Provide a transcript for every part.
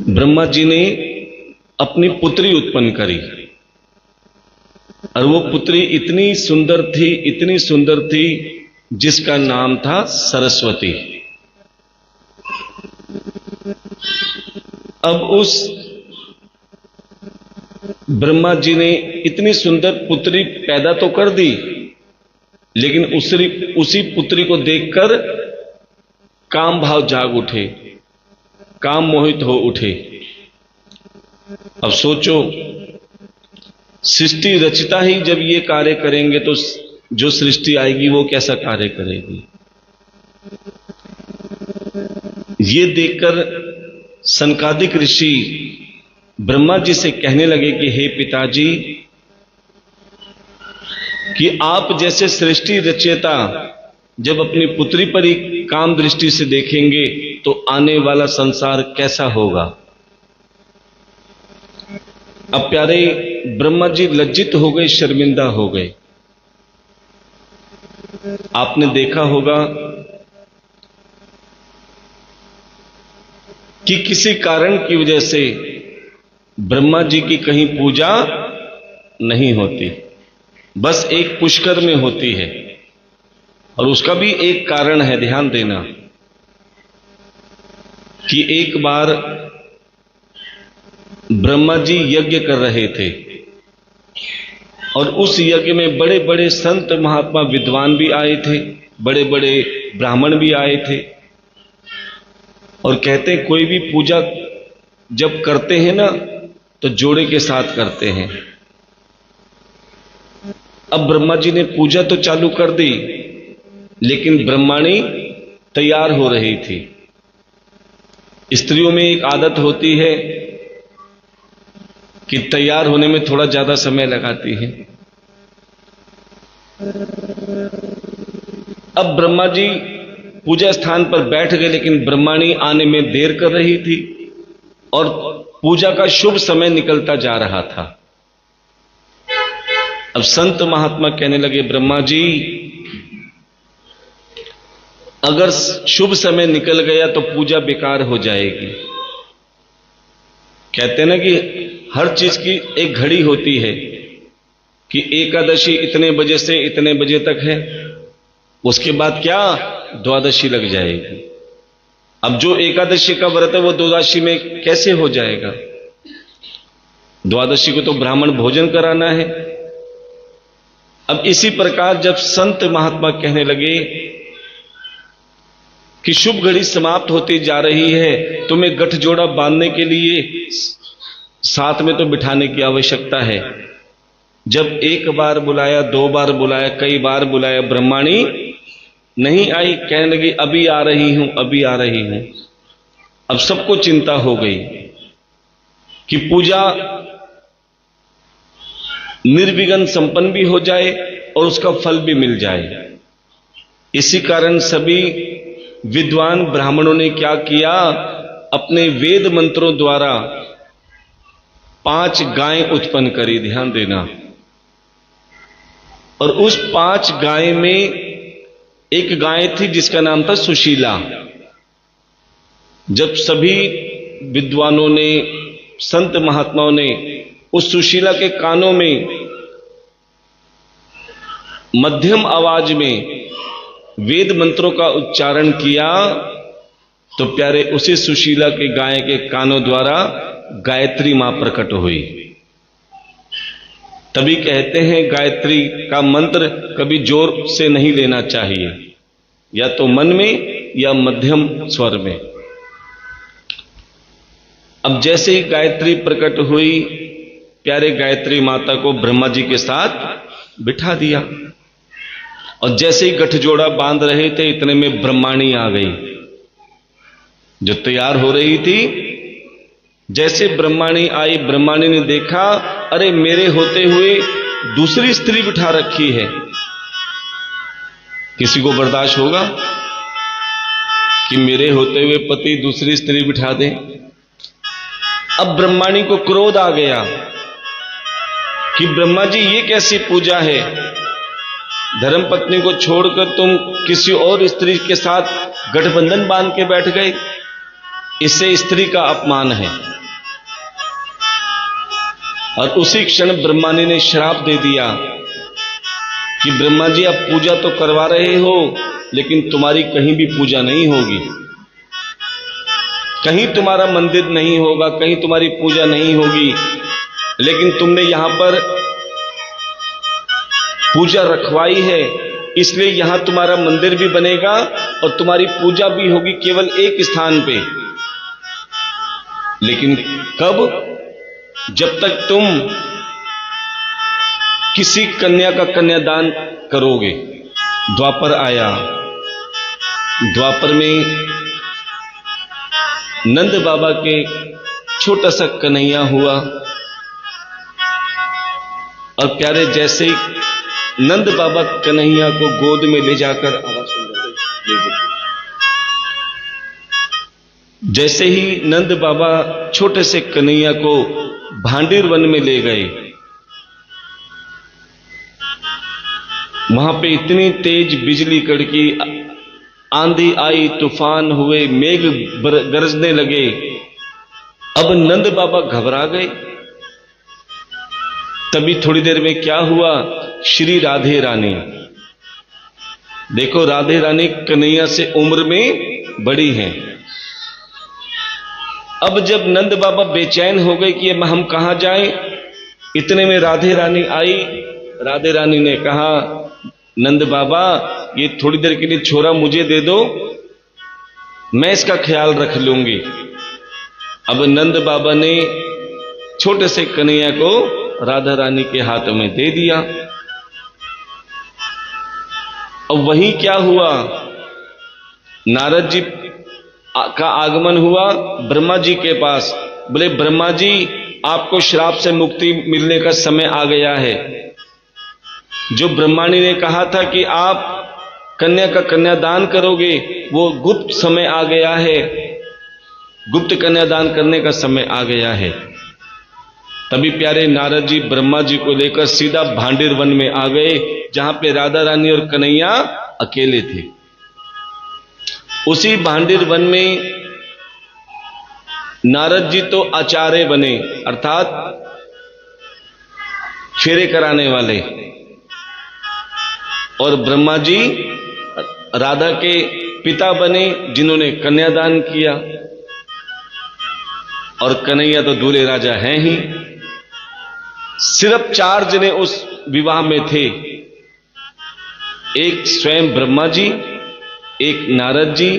ब्रह्मा जी ने अपनी पुत्री उत्पन्न करी और वो पुत्री इतनी सुंदर थी जिसका नाम था सरस्वती। अब उस ब्रह्मा जी ने इतनी सुंदर पुत्री पैदा तो कर दी, लेकिन उसी पुत्री को देखकर काम भाव जाग उठे, काम मोहित हो उठे। अब सोचो, सृष्टि रचता ही जब ये कार्य करेंगे तो जो सृष्टि आएगी वो कैसा कार्य करेगी। ये देखकर सनकादिक ऋषि ब्रह्मा जी से कहने लगे कि हे पिताजी, कि आप जैसे सृष्टि रचयिता जब अपनी पुत्री पर ही काम दृष्टि से देखेंगे तो आने वाला संसार कैसा होगा। अब प्यारे ब्रह्मा जी लज्जित हो गए, शर्मिंदा हो गए। आपने देखा होगा कि किसी कारण की वजह से ब्रह्मा जी की कहीं पूजा नहीं होती, बस एक पुष्कर में होती है। और उसका भी एक कारण है, ध्यान देना, कि एक बार ब्रह्मा जी यज्ञ कर रहे थे और उस यज्ञ में बड़े बड़े संत महात्मा विद्वान भी आए थे, बड़े बड़े ब्राह्मण भी आए थे। और कहते हैं कोई भी पूजा जब करते हैं ना तो जोड़े के साथ करते हैं। अब ब्रह्मा जी ने पूजा तो चालू कर दी, लेकिन ब्रह्माणी तैयार हो रही थी। स्त्रियों में एक आदत होती है कि तैयार होने में थोड़ा ज्यादा समय लगाती है। अब ब्रह्मा जी पूजा स्थान पर बैठ गए, लेकिन ब्रह्माणी आने में देर कर रही थी और पूजा का शुभ समय निकलता जा रहा था। अब संत महात्मा कहने लगे, ब्रह्मा जी अगर शुभ समय निकल गया तो पूजा बेकार हो जाएगी। कहते हैं ना कि हर चीज की एक घड़ी होती है कि एकादशी इतने बजे से इतने बजे तक है, उसके बाद क्या द्वादशी लग जाएगी। अब जो एकादशी का व्रत है वो द्वादशी में कैसे हो जाएगा। द्वादशी को तो ब्राह्मण भोजन कराना है। अब इसी प्रकार जब संत महात्मा कहने लगे कि शुभ घड़ी समाप्त होती जा रही है, तुम्हें गठजोड़ा बांधने के लिए साथ में तो बिठाने की आवश्यकता है। जब एक बार बुलाया, दो बार बुलाया, कई बार बुलाया, ब्रह्माणी नहीं आई। कहने लगी अभी आ रही हूं, अभी आ रही हूं। अब सबको चिंता हो गई कि पूजा निर्विघ्न संपन्न भी हो जाए और उसका फल भी मिल जाए। इसी कारण सभी विद्वान ब्राह्मणों ने क्या किया, अपने वेद मंत्रों द्वारा 5 गायें उत्पन्न करी। ध्यान देना। और उस 5 गाय में एक गाय थी जिसका नाम था सुशीला। जब सभी विद्वानों ने, संत महात्माओं ने उस सुशीला के कानों में मध्यम आवाज में वेद मंत्रों का उच्चारण किया तो प्यारे उसी सुशीला के गाय के कानों द्वारा गायत्री मां प्रकट हुई। तभी कहते हैं गायत्री का मंत्र कभी जोर से नहीं लेना चाहिए, या तो मन में या मध्यम स्वर में। अब जैसे ही गायत्री प्रकट हुई, प्यारे गायत्री माता को ब्रह्मा जी के साथ बिठा दिया और जैसे ही गठजोड़ा बांध रहे थे इतने में ब्रह्माणी आ गई जो तैयार हो रही थी। जैसे ब्रह्माणी आई, ब्रह्माणी ने देखा अरे मेरे होते हुए दूसरी स्त्री बिठा रखी है। किसी को बर्दाश्त होगा कि मेरे होते हुए पति दूसरी स्त्री बिठा दे। अब ब्रह्माणी को क्रोध आ गया कि ब्रह्मा जी ये कैसी पूजा है, धर्मपत्नी को छोड़कर तुम किसी और स्त्री के साथ गठबंधन बांध के बैठ गए, इससे स्त्री का अपमान है। और उसी क्षण ब्रह्मानी ने श्राप दे दिया कि ब्रह्मा जी आप पूजा तो करवा रहे हो, लेकिन तुम्हारी कहीं भी पूजा नहीं होगी, कहीं तुम्हारा मंदिर नहीं होगा, कहीं तुम्हारी पूजा नहीं होगी, लेकिन तुमने यहां पर पूजा रखवाई है, इसलिए यहां तुम्हारा मंदिर भी बनेगा और तुम्हारी पूजा भी होगी केवल एक स्थान पे। लेकिन कब? जब तक तुम किसी कन्या का कन्यादान करोगे। द्वापर आया, द्वापर में नंद बाबा के छोटा सा कन्हैया हुआ और प्यारे जैसे ही नंद बाबा कन्हैया को गोद में ले जाकर, आवाज सुन रहे, जैसे ही नंद बाबा छोटे से कन्हैया को भांडीर वन में ले गए, वहां पे इतनी तेज बिजली कड़की, आंधी आई, तूफान हुए, मेघ गरजने लगे। अब नंद बाबा घबरा गए। तभी थोड़ी देर में क्या हुआ, श्री राधे रानी, देखो राधे रानी कन्हैया से उम्र में बड़ी हैं। अब जब नंद बाबा बेचैन हो गए कि अब हम कहां जाएं, इतने में राधे रानी आई। राधे रानी ने कहा, नंद बाबा ये थोड़ी देर के लिए छोरा मुझे दे दो, मैं इसका ख्याल रख लूंगी। अब नंद बाबा ने छोटे से कन्हैया को राधा रानी के हाथ में दे दिया। अब वहीं क्या हुआ, नारद जी का आगमन हुआ ब्रह्मा जी के पास। बोले ब्रह्मा जी आपको श्राप से मुक्ति मिलने का समय आ गया है। जो ब्रह्माणी ने कहा था कि आप कन्या का कन्यादान करोगे, वो गुप्त समय आ गया है, गुप्त कन्यादान करने का समय आ गया है। तभी प्यारे नारद जी ब्रह्मा जी को लेकर सीधा भांडीर वन में आ गए, जहां पे राधा रानी और कन्हैया अकेले थे। उसी भांडीर वन में नारद जी तो आचार्य बने, अर्थात फेरे कराने वाले, और ब्रह्मा जी राधा के पिता बने, जिन्होंने कन्यादान किया। और कन्हैया तो दूल्हे राजा हैं ही। सिर्फ 4 जने उस विवाह में थे, एक स्वयं ब्रह्मा जी, एक नारद जी,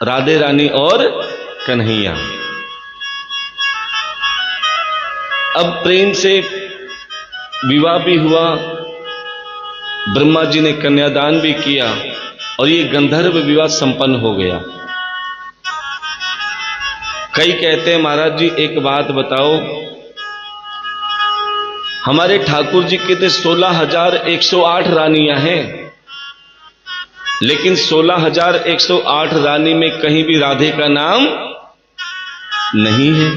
राधे रानी और कन्हैया। अब प्रेम से विवाह भी हुआ, ब्रह्मा जी ने कन्यादान भी किया और ये गंधर्व विवाह संपन्न हो गया। कई कहते हैं महाराज जी एक बात बताओ, हमारे ठाकुर जी के तो 16,108 रानियां हैं, लेकिन 16,108 रानी में कहीं भी राधे का नाम नहीं है।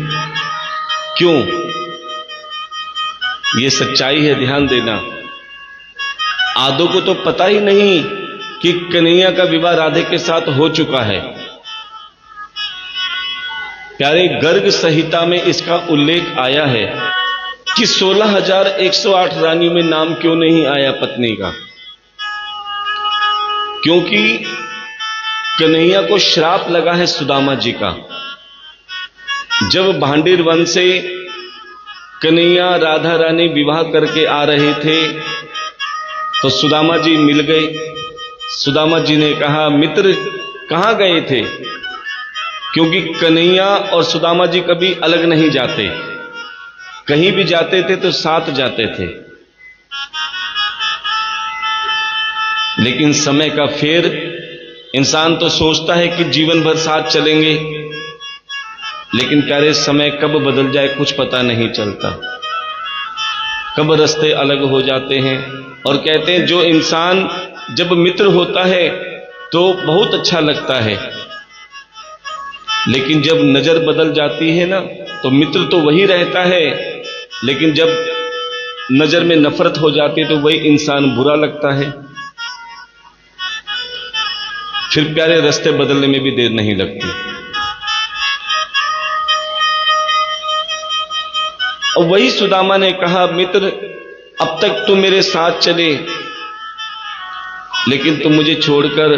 क्यों? ये सच्चाई है, ध्यान देना। आदो को तो पता ही नहीं कि कन्हैया का विवाह राधे के साथ हो चुका है। प्यारे गर्ग संहिता में इसका उल्लेख आया है कि 16,108 रानियों में नाम क्यों नहीं आया पत्नी का? क्योंकि कन्हैया को श्राप लगा है सुदामा जी का। जब भांडीर वन से कन्हैया राधा रानी विवाह करके आ रहे थे तो सुदामा जी मिल गए। सुदामा जी ने कहा, मित्र कहां गए थे? क्योंकि कन्हैया और सुदामा जी कभी अलग नहीं जाते, कहीं भी जाते थे तो साथ जाते थे। लेकिन समय का फेर, इंसान तो सोचता है कि जीवन भर साथ चलेंगे, लेकिन प्यारे समय कब बदल जाए कुछ पता नहीं चलता, कब रास्ते अलग हो जाते हैं। और कहते हैं जो इंसान जब मित्र होता है तो बहुत अच्छा लगता है, लेकिन जब नजर बदल जाती है ना, तो मित्र तो वही रहता है, लेकिन जब नजर में नफरत हो जाती है तो वही इंसान बुरा लगता है। फिर प्यारे रास्ते बदलने में भी देर नहीं लगती। और वही सुदामा ने कहा, मित्र अब तक तुम मेरे साथ चले, लेकिन तुम मुझे छोड़कर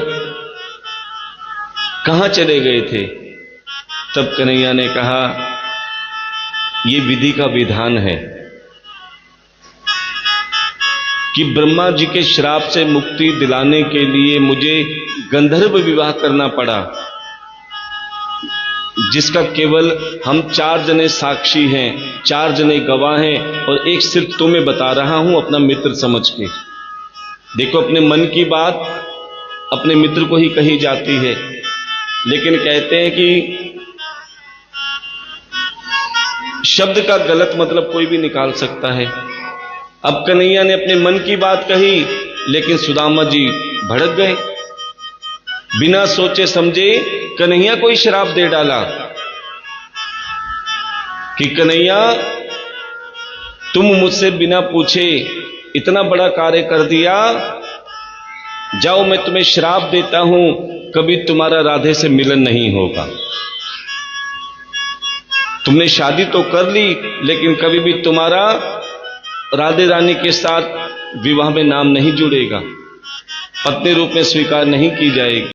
कहां चले गए थे? तब कन्हैया ने कहा, ये विधि का विधान है कि ब्रह्मा जी के श्राप से मुक्ति दिलाने के लिए मुझे गंधर्व विवाह करना पड़ा, जिसका केवल हम 4 जने साक्षी हैं, 4 जने गवाह हैं, और एक सिर्फ तुम्हें बता रहा हूं अपना मित्र समझ के। देखो, अपने मन की बात अपने मित्र को ही कही जाती है, लेकिन कहते हैं कि शब्द का गलत मतलब कोई भी निकाल सकता है। अब कन्हैया ने अपने मन की बात कही, लेकिन सुदामा जी भड़क गए। बिना सोचे समझे कन्हैया को ही श्राप दे डाला कि कन्हैया, तुम मुझसे बिना पूछे इतना बड़ा कार्य कर दिया, जाओ मैं तुम्हें श्राप देता हूं, कभी तुम्हारा राधे से मिलन नहीं होगा। तुमने शादी तो कर ली, लेकिन कभी भी तुम्हारा राधे रानी के साथ विवाह में नाम नहीं जुड़ेगा, पत्नी रूप में स्वीकार नहीं की जाएगी।